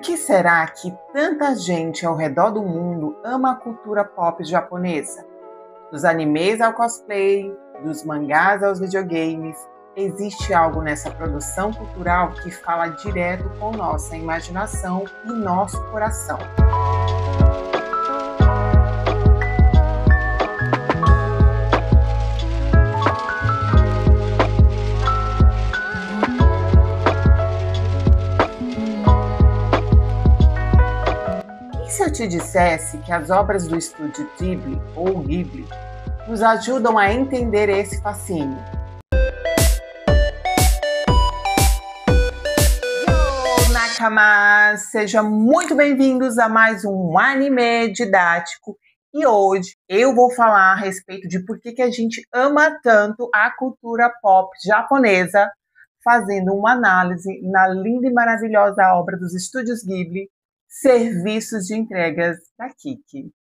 que será que tanta gente ao redor do mundo ama a cultura pop japonesa? Dos animes ao cosplay, dos mangás aos videogames, existe algo nessa produção cultural que fala direto com nossa imaginação e nosso coração. Se eu te dissesse que as obras do estúdio Ghibli ou Ghibli nos ajudam a entender esse fascínio? Yo, Nakamas! Sejam muito bem-vindos a mais um anime didático e hoje eu vou falar a respeito de por que a gente ama tanto a cultura pop japonesa, fazendo uma análise na linda e maravilhosa obra dos estúdios Ghibli, Serviços de Entregas da Kiki.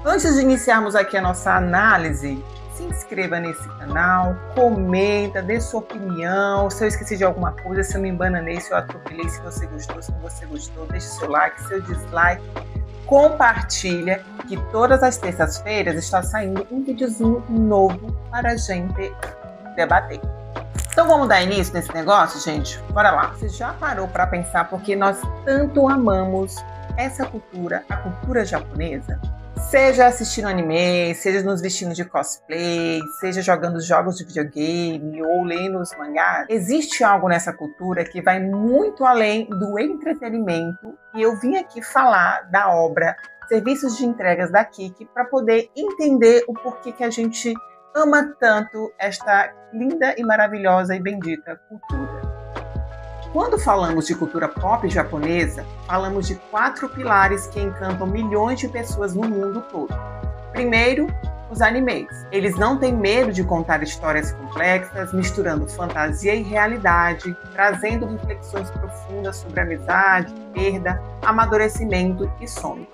Antes de iniciarmos aqui a nossa análise, se inscreva nesse canal, comenta, dê sua opinião. Se eu esqueci de alguma coisa, se eu me embananei, se eu atropelei, se você gostou, deixe seu like, seu dislike. Compartilha, que todas as terças-feiras está saindo um videozinho novo para a gente debater. Então vamos dar início nesse negócio, gente? Bora lá. Você já parou para pensar porque nós tanto amamos essa cultura, a cultura japonesa? Seja assistindo anime, seja nos vestindo de cosplay, seja jogando jogos de videogame ou lendo os mangás, existe algo nessa cultura que vai muito além do entretenimento e eu vim aqui falar da obra Serviços de Entregas da Kiki para poder entender o porquê que a gente ama tanto esta linda e maravilhosa e bendita cultura. Quando falamos de cultura pop japonesa, falamos de 4 pilares que encantam milhões de pessoas no mundo todo. Primeiro, os animes. Eles não têm medo de contar histórias complexas, misturando fantasia e realidade, trazendo reflexões profundas sobre amizade, perda, amadurecimento e sonhos.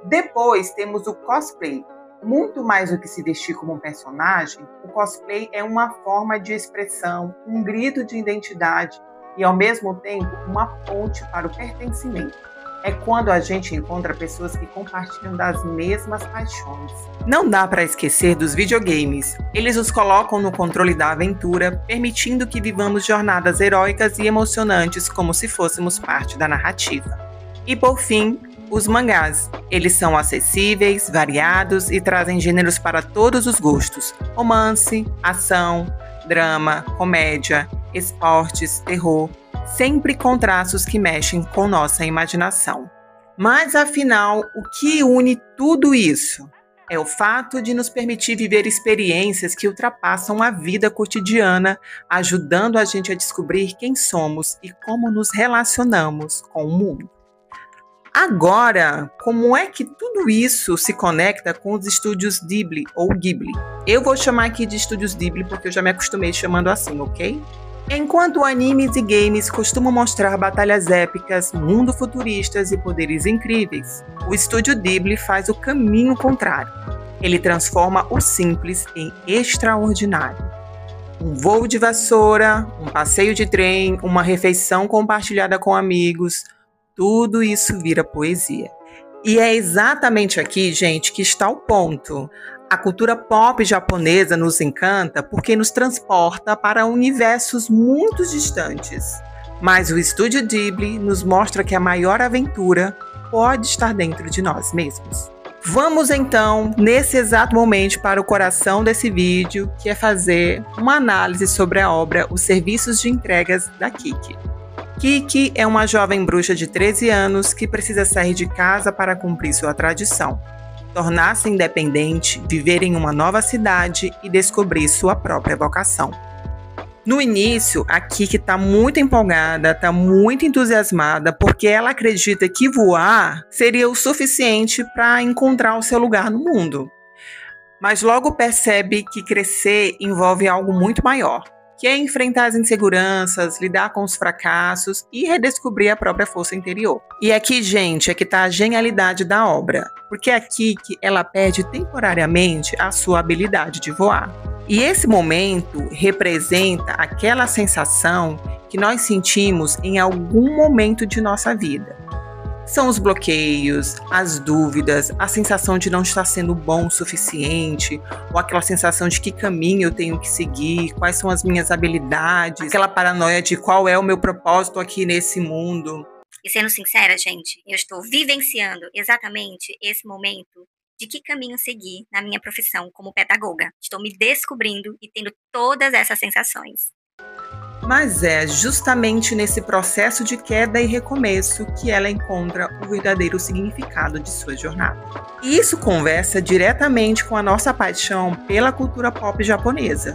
Depois temos o cosplay. Muito mais do que se vestir como um personagem, o cosplay é uma forma de expressão, um grito de identidade e, ao mesmo tempo, uma ponte para o pertencimento. É quando a gente encontra pessoas que compartilham das mesmas paixões. Não dá para esquecer dos videogames. Eles nos colocam no controle da aventura, permitindo que vivamos jornadas heróicas e emocionantes como se fôssemos parte da narrativa. E, por fim, os mangás. Eles são acessíveis, variados e trazem gêneros para todos os gostos: romance, ação, drama, comédia, esportes, terror, sempre com traços que mexem com nossa imaginação. Mas afinal, o que une tudo isso? É o fato de nos permitir viver experiências que ultrapassam a vida cotidiana, ajudando a gente a descobrir quem somos e como nos relacionamos com o mundo. Agora, como é que tudo isso se conecta com os estúdios Ghibli ou Ghibli? Eu vou chamar aqui de estúdios Ghibli porque eu já me acostumei chamando assim, ok? Enquanto animes e games costumam mostrar batalhas épicas, mundo futuristas e poderes incríveis, o estúdio Ghibli faz o caminho contrário. Ele transforma o simples em extraordinário. Um voo de vassoura, um passeio de trem, uma refeição compartilhada com amigos, tudo isso vira poesia. E é exatamente aqui, gente, que está o ponto. A cultura pop japonesa nos encanta porque nos transporta para universos muito distantes. Mas o estúdio Ghibli nos mostra que a maior aventura pode estar dentro de nós mesmos. Vamos então, nesse exato momento, para o coração desse vídeo, que é fazer uma análise sobre a obra Os Serviços de Entregas da Kiki. Kiki é uma jovem bruxa de 13 anos que precisa sair de casa para cumprir sua tradição, tornar-se independente, viver em uma nova cidade e descobrir sua própria vocação. No início, a Kiki está muito empolgada, está muito entusiasmada, porque ela acredita que voar seria o suficiente para encontrar o seu lugar no mundo. mas logo percebe que crescer envolve algo muito maior, que é enfrentar as inseguranças, lidar com os fracassos e redescobrir a própria força interior. E aqui, gente, é que está a genialidade da obra, porque é aqui que ela perde temporariamente a sua habilidade de voar. E esse momento representa aquela sensação que nós sentimos em algum momento de nossa vida. São os bloqueios, as dúvidas, a sensação de não estar sendo bom o suficiente, ou aquela sensação de que caminho eu tenho que seguir, quais são as minhas habilidades, aquela paranoia de qual é o meu propósito aqui nesse mundo. E sendo sincera, gente, eu estou vivenciando exatamente esse momento de que caminho seguir na minha profissão como pedagoga. Estou me descobrindo e tendo todas essas sensações. Mas é justamente nesse processo de queda e recomeço que ela encontra o verdadeiro significado de sua jornada. E isso conversa diretamente com a nossa paixão pela cultura pop japonesa.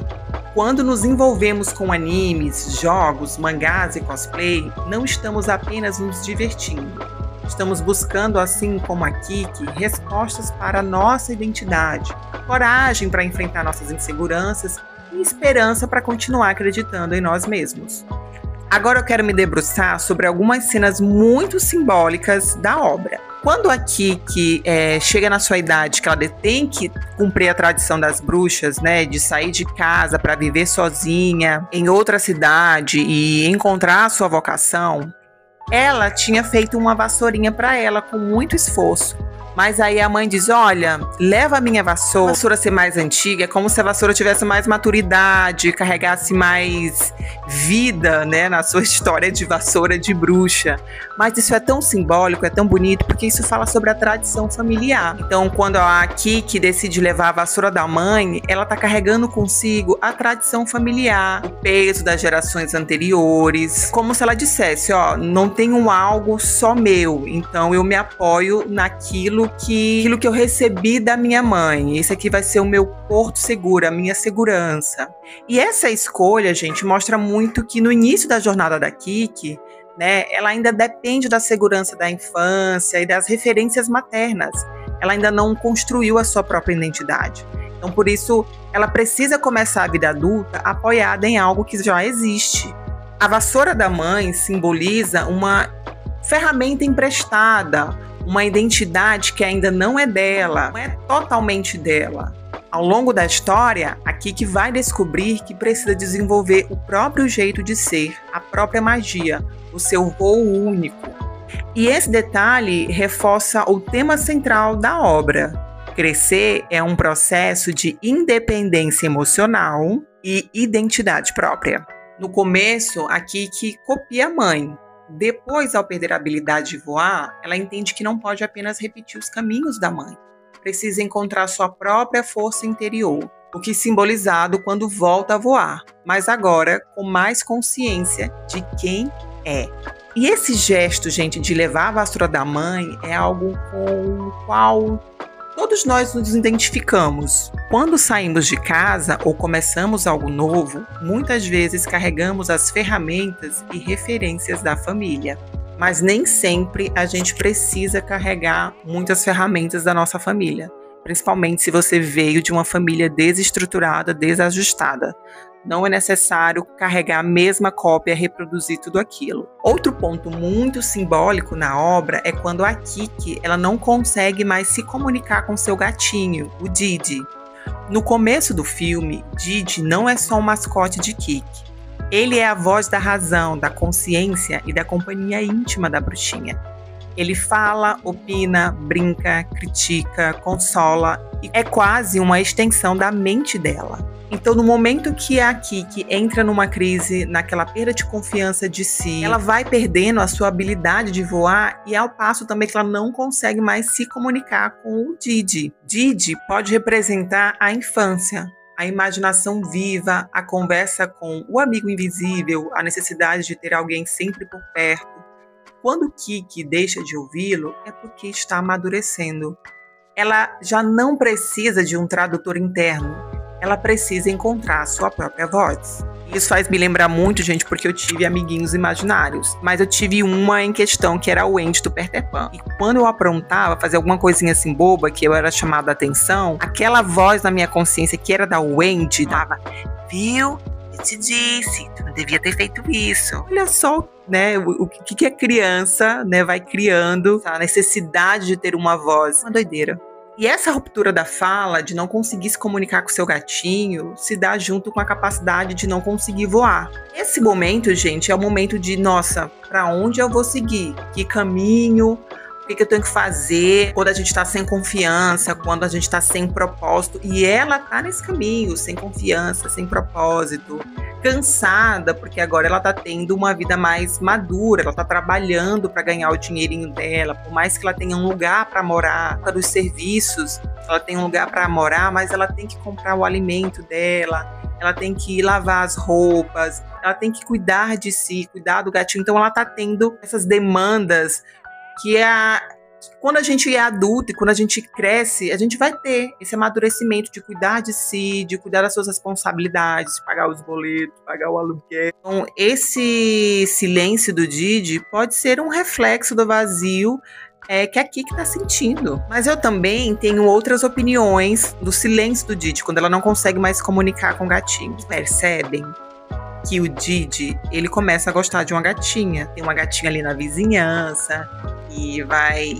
Quando nos envolvemos com animes, jogos, mangás e cosplay, não estamos apenas nos divertindo. Estamos buscando, assim como a Kiki, respostas para a nossa identidade, coragem para enfrentar nossas inseguranças e esperança para continuar acreditando em nós mesmos. Agora eu quero me debruçar sobre algumas cenas muito simbólicas da obra. Quando a Kiki chega na sua idade, que ela tem que cumprir a tradição das bruxas, né, de sair de casa para viver sozinha em outra cidade e encontrar a sua vocação, ela tinha feito uma vassourinha para ela com muito esforço. Mas aí a mãe diz, olha, leva a minha vassoura. A vassoura ser mais antiga, é como se a vassoura tivesse mais maturidade, carregasse mais vida, né, na sua história de vassoura de bruxa. Mas isso é tão simbólico, é tão bonito, porque isso fala sobre a tradição familiar. Então, quando a Kiki decide levar a vassoura da mãe, ela tá carregando consigo a tradição familiar, o peso das gerações anteriores, como se ela dissesse, ó, não tenho algo só meu, então eu me apoio naquilo que eu recebi da minha mãe. Esse aqui vai ser o meu porto seguro, a minha segurança. E essa escolha, gente, mostra muito que no início da jornada da Kiki, né, ela ainda depende da segurança da infância e das referências maternas. Ela ainda não construiu a sua própria identidade. Então, por isso, ela precisa começar a vida adulta apoiada em algo que já existe. A vassoura da mãe simboliza uma ferramenta emprestada, uma identidade que ainda não é dela, não é totalmente dela. Ao longo da história, a Kiki vai descobrir que precisa desenvolver o próprio jeito de ser, a própria magia, o seu voo único. E esse detalhe reforça o tema central da obra. Crescer é um processo de independência emocional e identidade própria. No começo, a Kiki copia a mãe. Depois, ao perder a habilidade de voar, ela entende que não pode apenas repetir os caminhos da mãe. Precisa encontrar sua própria força interior, o que é simbolizado quando volta a voar, mas agora com mais consciência de quem é. E esse gesto, gente, de levar a vassoura da mãe é algo com o qual todos nós nos identificamos. Quando saímos de casa ou começamos algo novo, muitas vezes carregamos as ferramentas e referências da família. Mas nem sempre a gente precisa carregar muitas ferramentas da nossa família, principalmente se você veio de uma família desestruturada, desajustada. Não é necessário carregar a mesma cópia e reproduzir tudo aquilo. Outro ponto muito simbólico na obra é quando a Kiki ela não consegue mais se comunicar com seu gatinho, o Didi. No começo do filme, Didi não é só um mascote de Kiki. Ele é a voz da razão, da consciência e da companhia íntima da bruxinha. Ele fala, opina, brinca, critica, consola e é quase uma extensão da mente dela. Então, no momento que a Kiki entra numa crise, naquela perda de confiança de si, ela vai perdendo a sua habilidade de voar e ao passo também que ela não consegue mais se comunicar com o Didi. Didi pode representar a infância, a imaginação viva, a conversa com o amigo invisível, a necessidade de ter alguém sempre por perto. Quando Kiki deixa de ouvi-lo, é porque está amadurecendo. Ela já não precisa de um tradutor interno. Ela precisa encontrar sua própria voz. Isso faz me lembrar muito, gente, porque eu tive amiguinhos imaginários. Mas eu tive uma em questão, que era o Wendy do Peter Pan. E quando eu aprontava, fazia alguma coisinha assim boba, que eu era chamada a atenção, aquela voz na minha consciência, que era da Wendy, dava: viu? Eu te disse, tu não devia ter feito isso. Olha só, né, o que a criança, né, vai criando, a necessidade de ter uma voz. Uma doideira. E essa ruptura da fala, de não conseguir se comunicar com o seu gatinho, se dá junto com a capacidade de não conseguir voar. Esse momento, gente, é o momento de, nossa, para onde eu vou seguir? Que caminho? O que eu tenho que fazer? Quando a gente tá sem confiança, quando a gente tá sem propósito. E ela tá nesse caminho, sem confiança, sem propósito, cansada, porque agora ela tá tendo uma vida mais madura, ela tá trabalhando para ganhar o dinheirinho dela, por mais que ela tenha um lugar para morar, dos serviços, ela tem um lugar para morar, mas ela tem que comprar o alimento dela, ela tem que lavar as roupas, ela tem que cuidar de si, cuidar do gatinho. Então ela tá tendo essas demandas que quando a gente é adulto e quando a gente cresce, a gente vai ter esse amadurecimento de cuidar de si, de cuidar das suas responsabilidades, de pagar os boletos, pagar o aluguel. Então, esse silêncio do Didi pode ser um reflexo do vazio que a Kiki está sentindo. Mas eu também tenho outras opiniões do silêncio do Didi, quando ela não consegue mais se comunicar com o gatinho. Percebem que o Didi, ele começa a gostar de uma gatinha. Tem uma gatinha ali na vizinhança e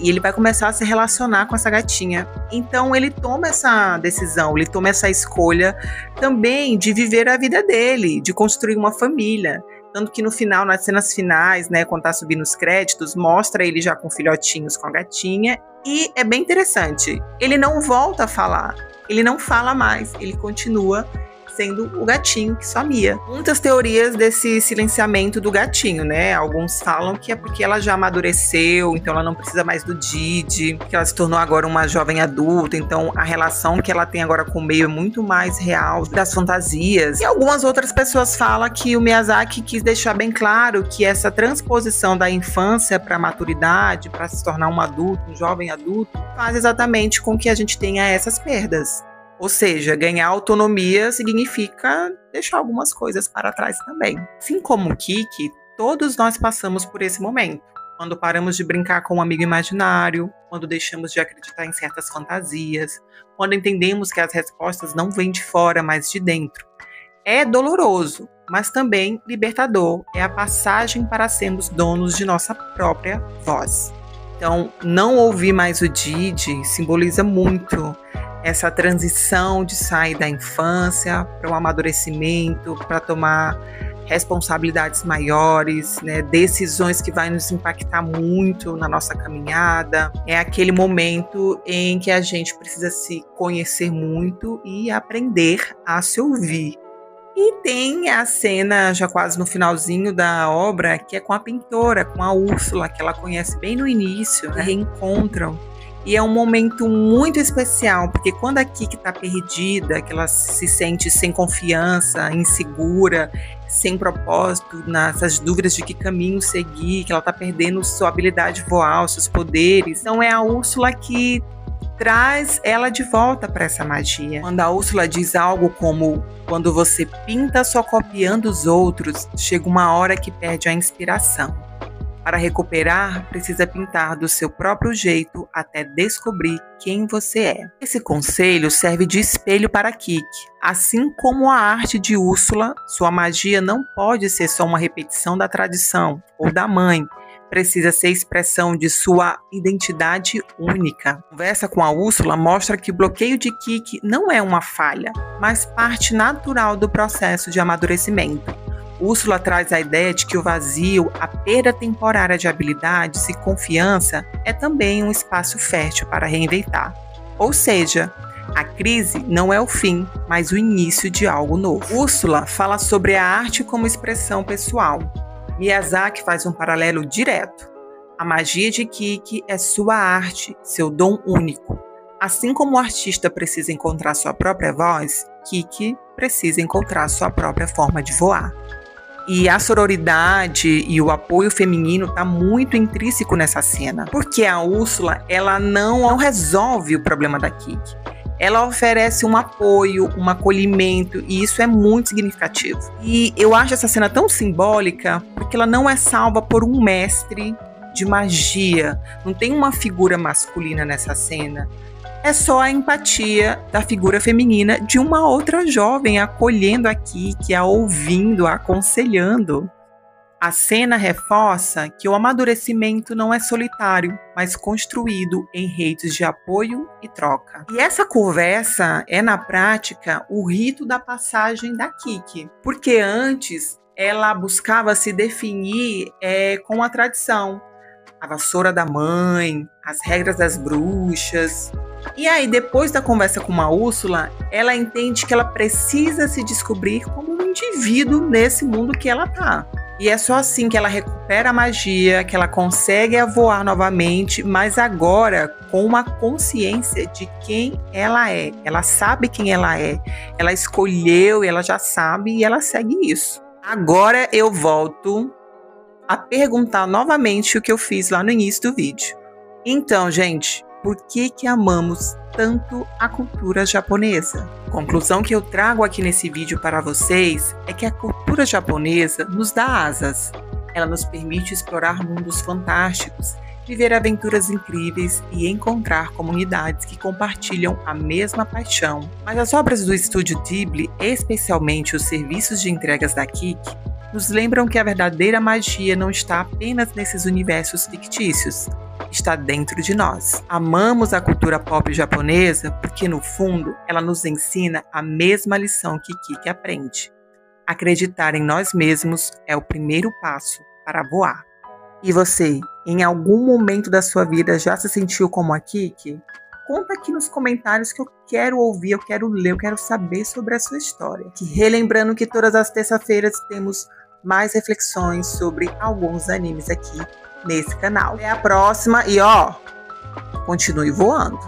ele vai começar a se relacionar com essa gatinha. Então ele toma essa decisão, ele toma essa escolha também de viver a vida dele, de construir uma família. Tanto que no final, nas cenas finais, né, quando tá subindo os créditos, mostra ele já com filhotinhos com a gatinha. E é bem interessante, ele não volta a falar, ele não fala mais, ele continua sendo o gatinho que sumia. Muitas teorias desse silenciamento do gatinho, né? Alguns falam que é porque ela já amadureceu, então ela não precisa mais do Didi, que ela se tornou agora uma jovem adulta, então a relação que ela tem agora com o meio é muito mais real das fantasias. E algumas outras pessoas falam que o Miyazaki quis deixar bem claro que essa transposição da infância para a maturidade, para se tornar um adulto, um jovem adulto, faz exatamente com que a gente tenha essas perdas. Ou seja, ganhar autonomia significa deixar algumas coisas para trás também. Assim como o Kiki, todos nós passamos por esse momento. Quando paramos de brincar com um amigo imaginário, quando deixamos de acreditar em certas fantasias, quando entendemos que as respostas não vêm de fora, mas de dentro. É doloroso, mas também libertador. É a passagem para sermos donos de nossa própria voz. Então, não ouvir mais o Didi simboliza muito essa transição de sair da infância para o amadurecimento, para tomar responsabilidades maiores, né, decisões que vai nos impactar muito na nossa caminhada. É aquele momento em que a gente precisa se conhecer muito e aprender a se ouvir. E tem a cena, já quase no finalzinho da obra, que é com a pintora, com a Úrsula, que ela conhece bem no início, né, reencontram. E é um momento muito especial, porque quando a Kiki está perdida, que ela se sente sem confiança, insegura, sem propósito, nessas dúvidas de que caminho seguir, que ela está perdendo sua habilidade de voar, os seus poderes. Então é a Úrsula que traz ela de volta para essa magia. Quando a Úrsula diz algo como: quando você pinta só copiando os outros, chega uma hora que perde a inspiração. Para recuperar, precisa pintar do seu próprio jeito até descobrir quem você é. Esse conselho serve de espelho para Kiki. Assim como a arte de Úrsula, sua magia não pode ser só uma repetição da tradição ou da mãe. Precisa ser expressão de sua identidade única. A conversa com a Úrsula mostra que o bloqueio de Kiki não é uma falha, mas parte natural do processo de amadurecimento. Úrsula traz a ideia de que o vazio, a perda temporária de habilidades e confiança é também um espaço fértil para reinventar. Ou seja, a crise não é o fim, mas o início de algo novo. Úrsula fala sobre a arte como expressão pessoal. Miyazaki faz um paralelo direto. A magia de Kiki é sua arte, seu dom único. Assim como o artista precisa encontrar sua própria voz, Kiki precisa encontrar sua própria forma de voar. E a sororidade e o apoio feminino está muito intrínseco nessa cena. Porque a Úrsula, ela não resolve o problema da Kiki. ela oferece um apoio, um acolhimento, e isso é muito significativo. E eu acho essa cena tão simbólica porque ela não é salva por um mestre de magia, não tem uma figura masculina nessa cena. É só a empatia da figura feminina de uma outra jovem acolhendo a Kiki, a ouvindo, a aconselhando. A cena reforça que o amadurecimento não é solitário, mas construído em redes de apoio e troca. E essa conversa é, na prática, o rito da passagem da Kiki, porque antes ela buscava se definir com a tradição, a vassoura da mãe, as regras das bruxas. E aí, depois da conversa com a Úrsula, ela entende que ela precisa se descobrir como um indivíduo nesse mundo que ela tá. E é só assim que ela recupera a magia, que ela consegue voar novamente, mas agora com uma consciência de quem ela é. Ela sabe quem ela é, ela escolheu, ela já sabe e ela segue isso. Agora eu volto a perguntar novamente o que eu fiz lá no início do vídeo. Então, gente, por que amamos tanto a cultura japonesa? A conclusão que eu trago aqui nesse vídeo para vocês é que a cultura japonesa nos dá asas. Ela nos permite explorar mundos fantásticos, viver aventuras incríveis e encontrar comunidades que compartilham a mesma paixão. Mas as obras do estúdio Ghibli, especialmente os serviços de entregas da Kiki, nos lembram que a verdadeira magia não está apenas nesses universos fictícios, está dentro de nós. Amamos a cultura pop japonesa porque, no fundo, ela nos ensina a mesma lição que Kiki aprende. Acreditar em nós mesmos é o primeiro passo para voar. E você, em algum momento da sua vida, já se sentiu como a Kiki? Conta aqui nos comentários que eu quero ouvir, eu quero ler, eu quero saber sobre a sua história. E relembrando que todas as terças-feiras temos mais reflexões sobre alguns animes aqui nesse canal. Até a próxima e continue voando!